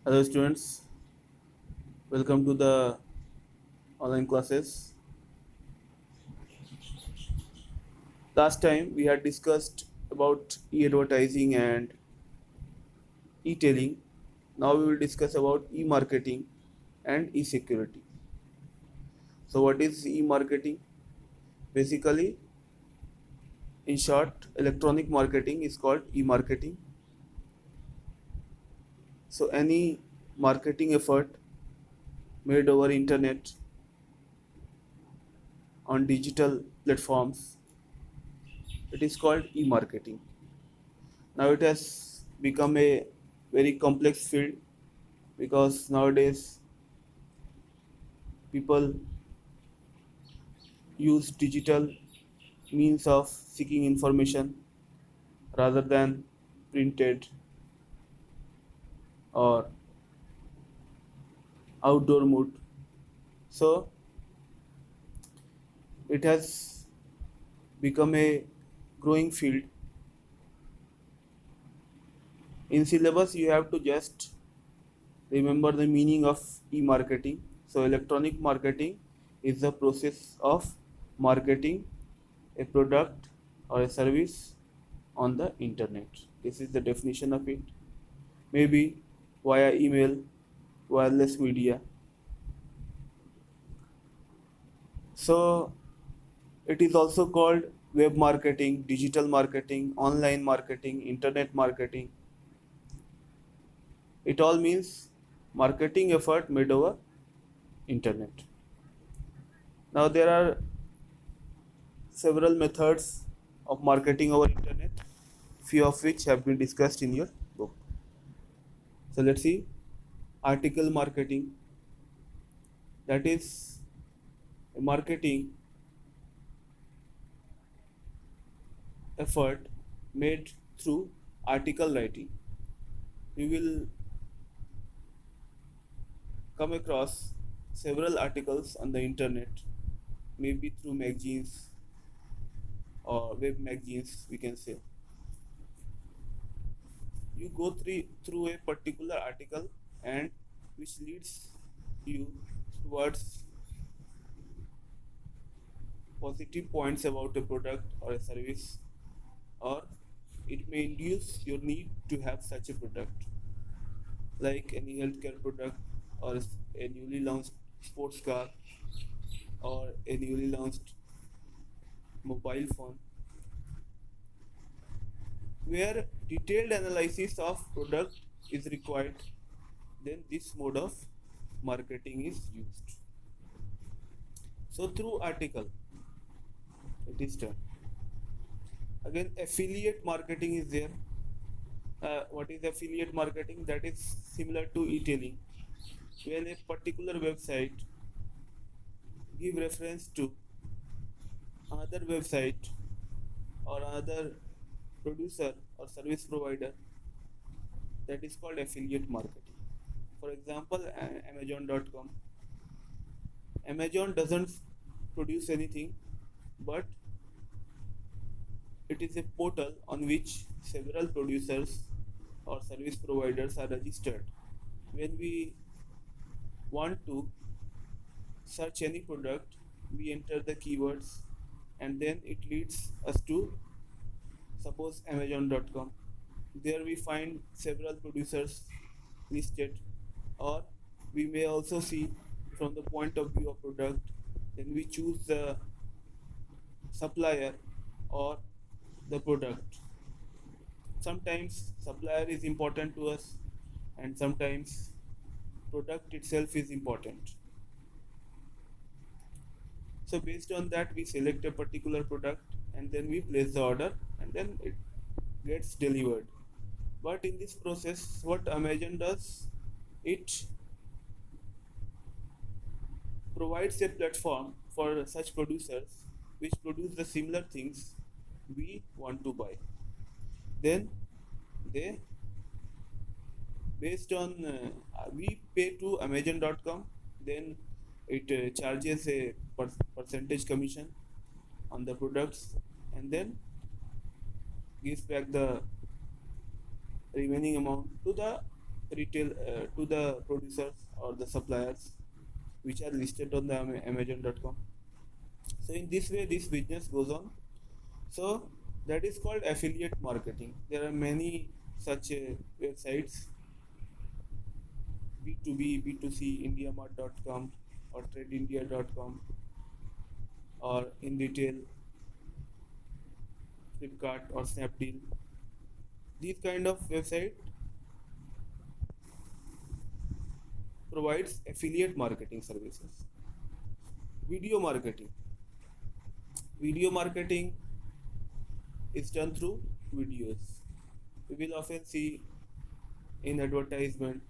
Hello students, welcome to the online classes. Last time we had discussed about e-advertising and e-tailing. Now we will discuss about e-marketing and e-security. So what is e-marketing? Basically, in short, electronic marketing is called e-marketing. So any marketing effort made over internet on digital platforms, it is called e-marketing. Now it has become a very complex field because nowadays people use digital means of seeking information rather than printed or outdoor mode. So it has become a growing field. In syllabus you have to just remember the meaning of e-marketing. So electronic marketing is the process of marketing a product or a service on the internet. This is the definition of it. Maybe via email, wireless media. So it is also called web marketing, digital marketing, online marketing, internet marketing. It all means marketing effort made over internet. Now there are several methods of marketing over internet, few of which have been discussed in your book. So let's see article marketing, that is a marketing effort made through article writing. You will come across several articles on the internet, maybe through magazines or web magazines, we can say. You go through a particular article and which leads you towards positive points about a product or a service, or it may induce your need to have such a product, like any healthcare product or a newly launched sports car or a newly launched mobile phone, where detailed analysis of product is required, then this mode of marketing is used. So through article it is done. Again, affiliate marketing is there. What is affiliate marketing? That is similar to e-tailing, when a particular website give reference to another website or another producer or service provider, that is called affiliate marketing. For example, Amazon.com. Amazon doesn't produce anything, but it is a portal on which several producers or service providers are registered. When we want to search any product, we enter the keywords and then it leads us to, suppose, Amazon.com. There we find several producers listed, or we may also see from the point of view of product, then we choose the supplier or the product. Sometimes supplier is important to us and sometimes product itself is important. So based on that we select a particular product and then we place the order and then it gets delivered. But in this process what Amazon does, it provides a platform for such producers which produce the similar things we want to buy. Then they, based on we pay to Amazon.com, then it charges a percentage commission on the products and then gives back the remaining amount to the retail to the producers or the suppliers which are listed on the Amazon.com. So in this way, this business goes on. So that is called affiliate marketing. There are many such websites, B2B, B2C, IndiaMart.com or TradeIndia.com, or in retail, Flipkart or Snapdeal. These kind of website provides affiliate marketing services. Video marketing. Video marketing is done through videos. We will often see in advertisement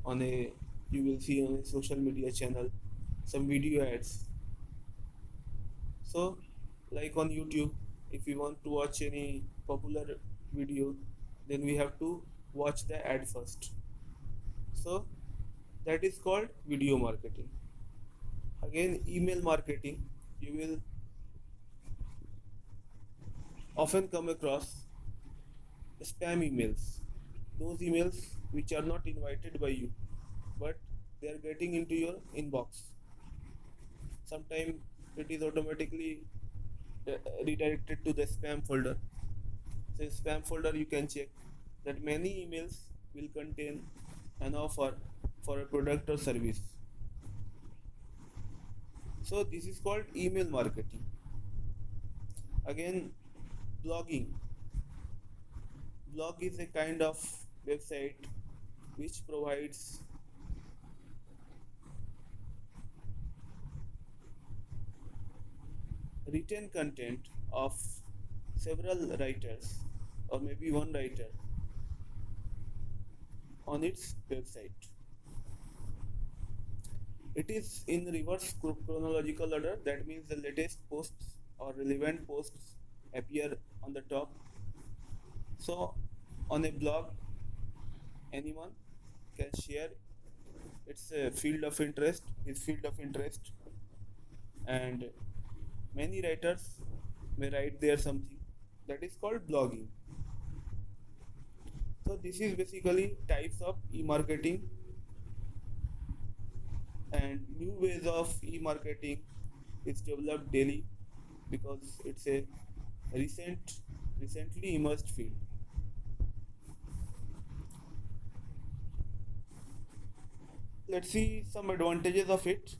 on a, you will see on a social media channel some video ads. So like on YouTube, if we want to watch any popular video, then we have to watch the ad first. So that is called video marketing. Again, email marketing, you will often come across spam emails, those emails which are not invited by you, but they are getting into your inbox. Sometimes it is automatically redirected to the spam folder. So in spam folder you can check that many emails will contain an offer for a product or service. So this is called email marketing. Again, blogging. Blog is a kind of website which provides written content of several writers or maybe one writer on its website. It is in reverse chronological order, that means the latest posts or relevant posts appear on the top. So on a blog, anyone can share its field of interest, his field of interest, and many writers may write there something. That is called blogging. So this is basically types of e-marketing, and new ways of e-marketing is developed daily because it's a recently emerged field. Let's see some advantages of it.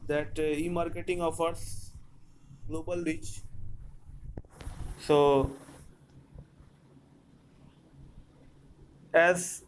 That e-marketing offers global reach. So as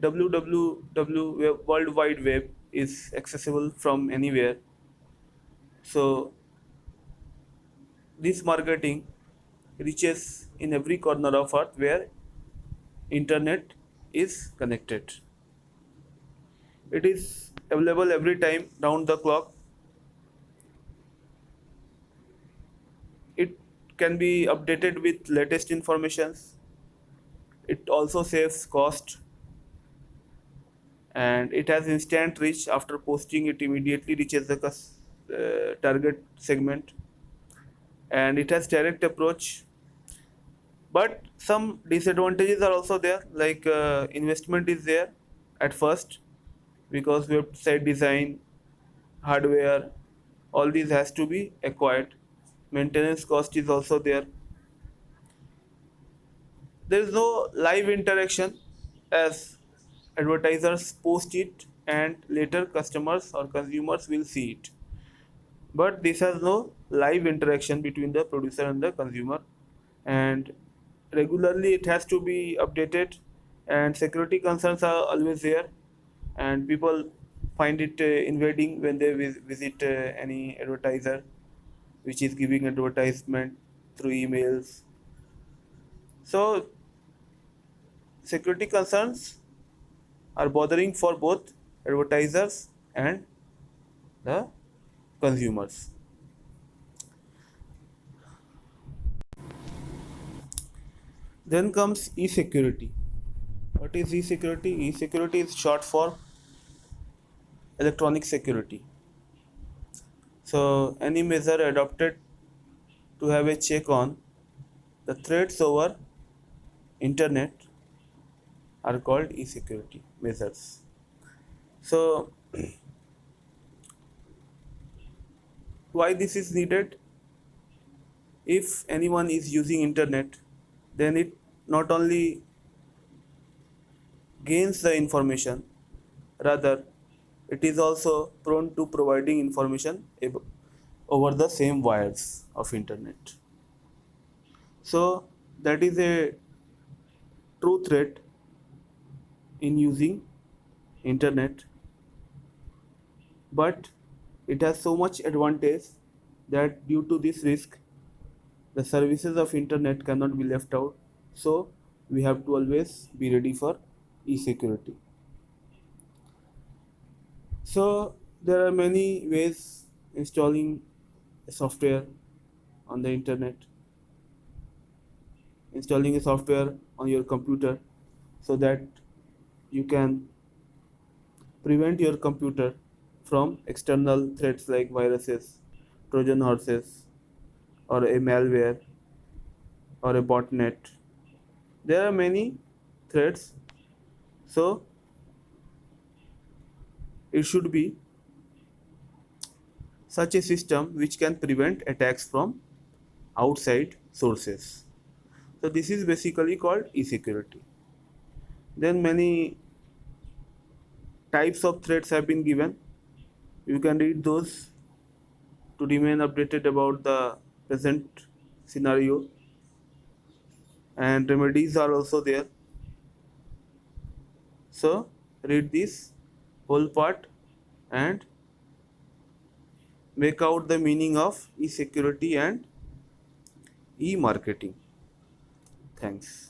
www World Wide Web is accessible from anywhere, so this marketing reaches in every corner of earth where internet is connected. It is available every time round the clock. It can be updated with latest informations. It also saves cost, and it has instant reach. After posting, it immediately reaches the target segment, and it has direct approach. But some disadvantages are also there, like investment is there at first, because website design, hardware, all these has to be acquired. Maintenance cost is also there. There is no live interaction, as advertisers post it and later customers or consumers will see it. But this has no live interaction between the producer and the consumer, and regularly it has to be updated, and security concerns are always there, and people find it invading when they visit any advertiser which is giving advertisement through emails. So security concerns are bothering for both advertisers and the consumers. Then comes e-security. What is e-security? E-security is short for electronic security. So any measure adopted to have a check on the threats over internet are called e-security measures. So why this is needed? If anyone is using internet, then it not only gains the information, rather it is also prone to providing information over the same wires of internet. So that is a true threat in using internet, but it has so much advantage that due to this risk the services of internet cannot be left out. So we have to always be ready for e-security. So there are many ways installing a software on the internet, installing a software on your computer, so that you can prevent your computer from external threats like viruses, trojan horses, or a malware, or a botnet. There are many threats, so it should be such a system which can prevent attacks from outside sources. So this is basically called e-security. Then many types of threats have been given. You can read those to remain updated about the present scenario, and remedies are also there. So read this whole part and make out the meaning of e-security and e-marketing. Thanks.